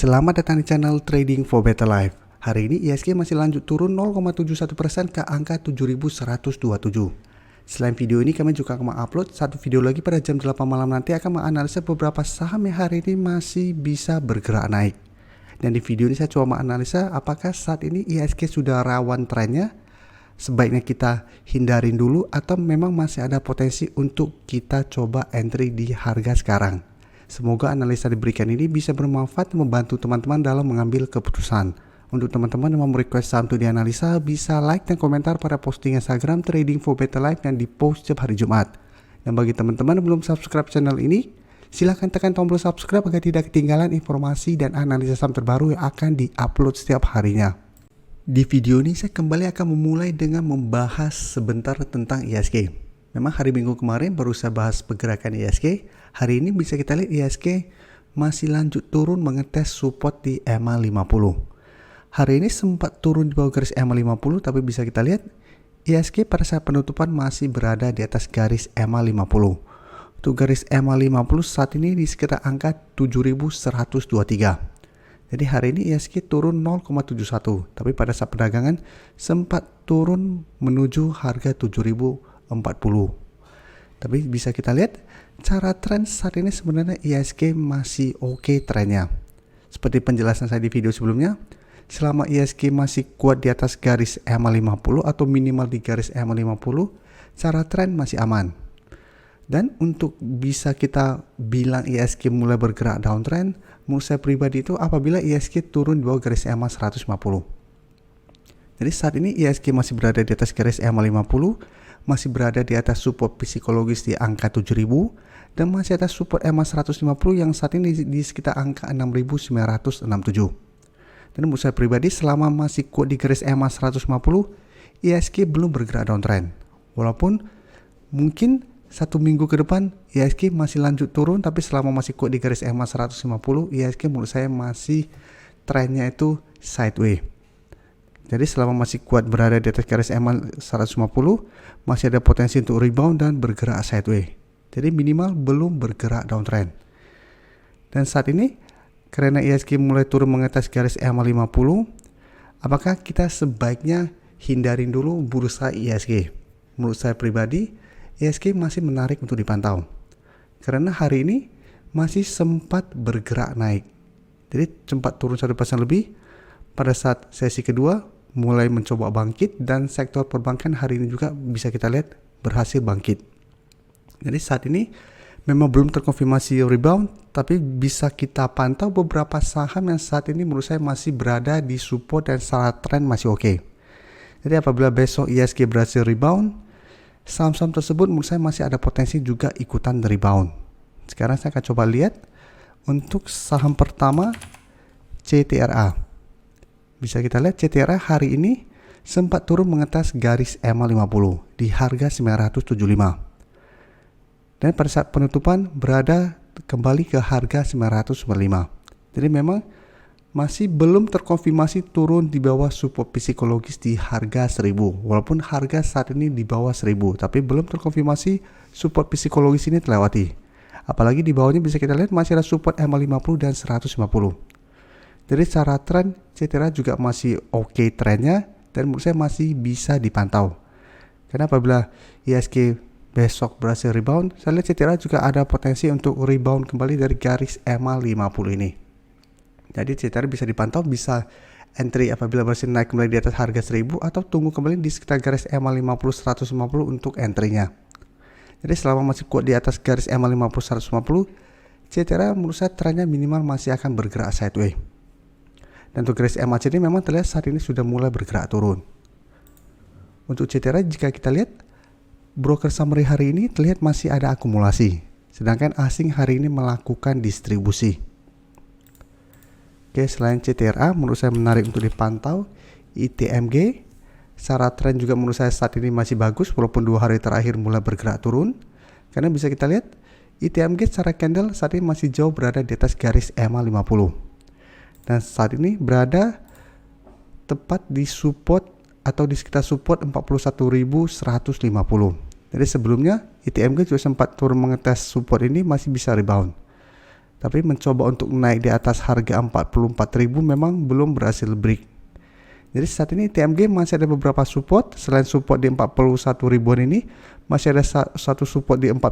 Selamat datang di channel Trading for Better Life. Hari ini IHSG masih lanjut turun 0,71% ke angka 7127. Selain video ini kami juga akan upload satu video lagi pada jam 8 malam nanti akan menganalisa beberapa saham yang hari ini masih bisa bergerak naik. Dan di video ini saya coba menganalisa apakah saat ini IHSG sudah rawan trennya, sebaiknya kita hindarin dulu atau memang masih ada potensi untuk kita coba entry di harga sekarang. Semoga analisa diberikan ini bisa bermanfaat dan membantu teman-teman dalam mengambil keputusan. Untuk teman-teman yang mau request saham untuk dianalisa, bisa like dan komentar pada posting Instagram Trading for Better Life yang dipost setiap hari Jumat. Dan bagi teman-teman yang belum subscribe channel ini, silahkan tekan tombol subscribe agar tidak ketinggalan informasi dan analisa saham terbaru yang akan diupload setiap harinya. Di video ini saya kembali akan memulai dengan membahas sebentar tentang IHSG. Memang hari Minggu kemarin baru saya bahas pergerakan IHSG. Hari ini bisa kita lihat IHSG masih lanjut turun mengetes support di EMA 50. Hari ini sempat turun di bawah garis EMA 50, tapi bisa kita lihat IHSG pada saat penutupan masih berada di atas garis EMA 50. Untuk garis EMA 50 saat ini di sekitar angka 7123. Jadi hari ini IHSG turun 0,71, tapi pada saat perdagangan sempat turun menuju harga 7040. Tapi bisa kita lihat cara tren saat ini sebenarnya IHSG masih oke trennya. Seperti penjelasan saya di video sebelumnya, selama IHSG masih kuat di atas garis EMA 50 atau minimal di garis EMA 50, cara tren masih aman. Dan untuk bisa kita bilang IHSG mulai bergerak downtrend, menurut saya pribadi itu apabila IHSG turun di bawah garis EMA 150. Jadi saat ini IHSG masih berada di atas garis EMA 50, masih berada di atas support psikologis di angka 7000 dan masih atas support EMA 150 yang saat ini di sekitar angka 6967. Dan menurut saya pribadi selama masih kuat di garis EMA 150, IHSG belum bergerak downtrend. Walaupun mungkin satu minggu ke depan IHSG masih lanjut turun, tapi selama masih kuat di garis EMA 150, IHSG menurut saya masih trennya itu sideways. Jadi selama masih kuat berada di atas garis EMA 150, masih ada potensi untuk rebound dan bergerak sideways. Jadi minimal belum bergerak downtrend. Dan saat ini karena IHSG mulai turun mengetes garis EMA 50, apakah kita sebaiknya hindarin dulu bursa IHSG? Menurut saya pribadi, IHSG masih menarik untuk dipantau. Karena hari ini masih sempat bergerak naik. Jadi sempat turun 1% lebih. Pada saat sesi kedua mulai mencoba bangkit dan sektor perbankan hari ini juga bisa kita lihat berhasil bangkit. Jadi saat ini memang belum terkonfirmasi rebound, tapi bisa kita pantau beberapa saham yang saat ini menurut saya masih berada di support dan secara tren masih oke. Jadi apabila besok IHSG berhasil rebound, saham-saham tersebut menurut saya masih ada potensi juga ikutan rebound. Sekarang saya akan coba lihat untuk saham pertama CTRA. Bisa kita lihat CTRA hari ini sempat turun mengetes garis EMA 50 di harga 975. Dan pada saat penutupan berada kembali ke harga 995. Jadi memang masih belum terkonfirmasi turun di bawah support psikologis di harga 1000. Walaupun harga saat ini di bawah 1000, tapi belum terkonfirmasi support psikologis ini terlewati. Apalagi di bawahnya bisa kita lihat masih ada support EMA 50 dan 150. Jadi secara tren CTRA juga masih oke trennya dan menurut saya masih bisa dipantau. Karena apabila IHSG besok berhasil rebound, saya lihat CTRA juga ada potensi untuk rebound kembali dari garis EMA 50 ini. Jadi CTRA bisa dipantau, bisa entry apabila berhasil naik kembali di atas harga 1000 atau tunggu kembali di sekitar garis EMA 50 150 untuk entry-nya. Jadi selama masih kuat di atas garis EMA 50 150, CTRA menurut saya trennya minimal masih akan bergerak sideways. Dan untuk garis EMA ini memang terlihat saat ini sudah mulai bergerak turun. Untuk CTRA jika kita lihat broker summary hari ini terlihat masih ada akumulasi, sedangkan asing hari ini melakukan distribusi. Oke, selain CTRA menurut saya menarik untuk dipantau ITMG. Secara tren juga menurut saya saat ini masih bagus walaupun 2 hari terakhir mulai bergerak turun. Karena bisa kita lihat ITMG secara candle saat ini masih jauh berada di atas garis EMA 50. Dan saat ini berada tepat di support atau di sekitar support 41.150. Jadi sebelumnya ITMG juga sempat turun mengetes support ini masih bisa rebound. Tapi mencoba untuk naik di atas harga 44.000 memang belum berhasil break. Jadi saat ini ITMG masih ada beberapa support. Selain support di 41 ribuan ini, masih ada satu support di 40.000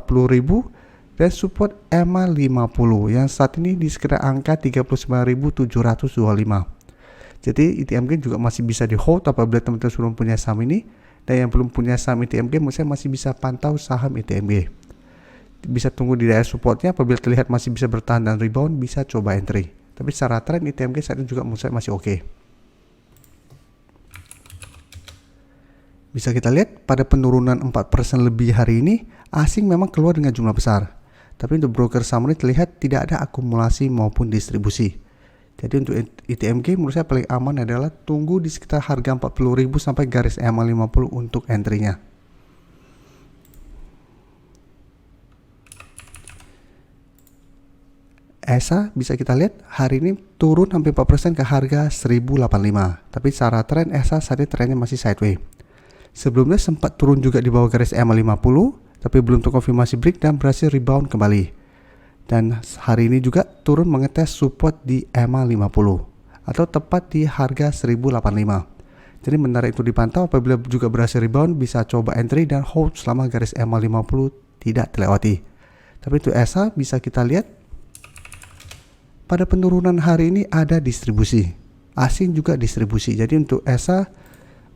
dan support EMA 50 yang saat ini di sekitar angka 39.725. Jadi ITMG juga masih bisa di hold apabila teman-teman sudah punya saham ini. Dan yang belum punya saham ITMG, menurut saya masih bisa pantau saham ITMG. Bisa tunggu di daerah supportnya, apabila terlihat masih bisa bertahan dan rebound, bisa coba entry. Tapi secara tren ITMG saat ini juga menurut saya masih oke. Bisa kita lihat pada penurunan 4% lebih hari ini, asing memang keluar dengan jumlah besar. Tapi untuk broker summary terlihat tidak ada akumulasi maupun distribusi. Jadi untuk ITMG menurut saya paling aman adalah tunggu di sekitar harga 40.000 sampai garis EMA 50 untuk entry-nya. ESA bisa kita lihat hari ini turun hampir 4% ke harga 1085. Tapi secara tren ESA saat ini trennya masih sideways. Sebelumnya sempat turun juga di bawah garis EMA 50, tapi belum terkonfirmasi break dan berhasil rebound kembali. Dan hari ini juga turun mengetes support di EMA 50 atau tepat di harga 1085. Jadi menarik itu dipantau, apabila juga berhasil rebound bisa coba entry dan hold selama garis EMA 50 tidak terlewati. Tapi untuk ESA bisa kita lihat pada penurunan hari ini ada distribusi. Asing juga distribusi. Jadi untuk ESA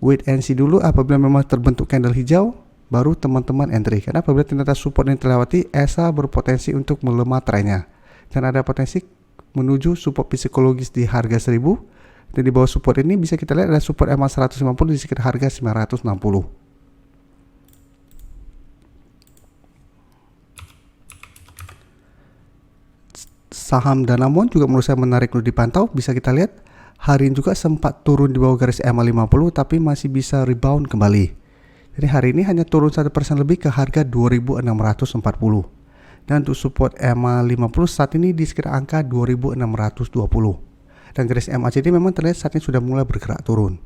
wait and see dulu, apabila memang terbentuk candle hijau baru teman-teman entry. Karena apabila ternyata support yang terlewati, ESA berpotensi untuk melemah trennya. Dan ada potensi menuju support psikologis di harga 1000. Dan di bawah support ini bisa kita lihat ada support EMA 150 di sekitar harga 960. Saham Danamon juga menurut saya menarik untuk dipantau. Bisa kita lihat hari ini juga sempat turun di bawah garis EMA 50 tapi masih bisa rebound kembali. Jadi hari ini hanya turun 1% lebih ke harga 2.640. Dan untuk support EMA 50 saat ini di sekitar angka 2.620. Dan garis MACD memang terlihat saat ini sudah mulai bergerak turun.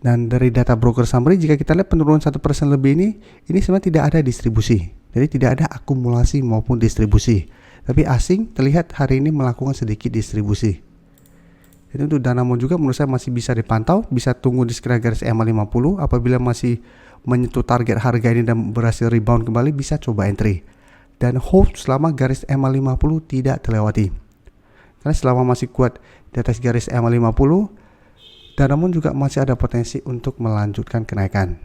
Dan dari data broker summary, jika kita lihat penurunan 1% lebih ini sebenarnya tidak ada distribusi. Jadi tidak ada akumulasi maupun distribusi. Tapi asing terlihat hari ini melakukan sedikit distribusi. Jadi untuk Danamon juga menurut saya masih bisa dipantau, bisa tunggu di sekitar garis EMA 50. Apabila masih menyentuh target harga ini dan berhasil rebound kembali, bisa coba entry. Dan hold selama garis EMA 50 tidak terlewati. Karena selama masih kuat di atas garis EMA 50, Danamon juga masih ada potensi untuk melanjutkan kenaikan.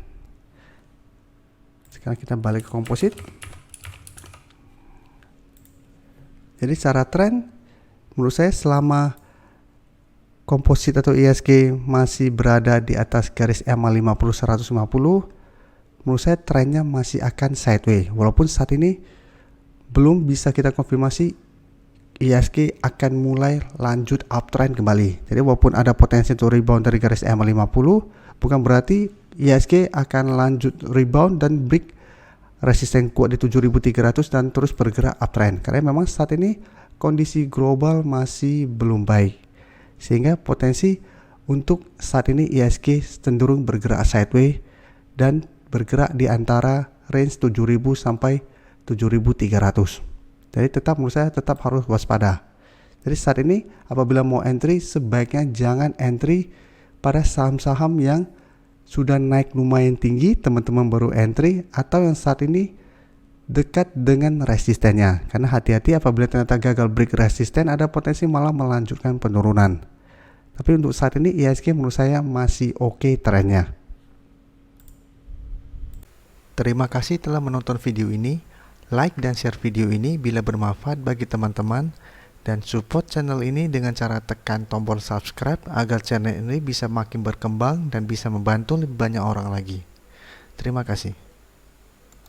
Sekarang kita balik ke komposit. Jadi secara tren, menurut saya selama komposit atau ISG masih berada di atas garis EMA 50 150, menurut saya trennya masih akan sideways. Walaupun saat ini belum bisa kita konfirmasi ISG akan mulai lanjut uptrend kembali. Jadi walaupun ada potensi untuk rebound dari garis EMA 50, bukan berarti ISG akan lanjut rebound dan break resisten kuat di 7.300 dan terus bergerak uptrend. Karena memang saat ini kondisi global masih belum baik. Sehingga potensi untuk saat ini ISG cenderung bergerak sideways dan bergerak di antara range 7.000 sampai 7.300. Jadi tetap menurut saya tetap harus waspada. Jadi saat ini apabila mau entry sebaiknya jangan entry pada saham-saham yang sudah naik lumayan tinggi, teman-teman baru entry, atau yang saat ini dekat dengan resistennya. Karena hati-hati apabila ternyata gagal break resisten, ada potensi malah melanjutkan penurunan. Tapi untuk saat ini ISG menurut saya masih oke trennya. Terima kasih telah menonton video ini. Like dan share video ini bila bermanfaat bagi teman-teman. Dan support channel ini dengan cara tekan tombol subscribe agar channel ini bisa makin berkembang dan bisa membantu lebih banyak orang lagi. Terima kasih.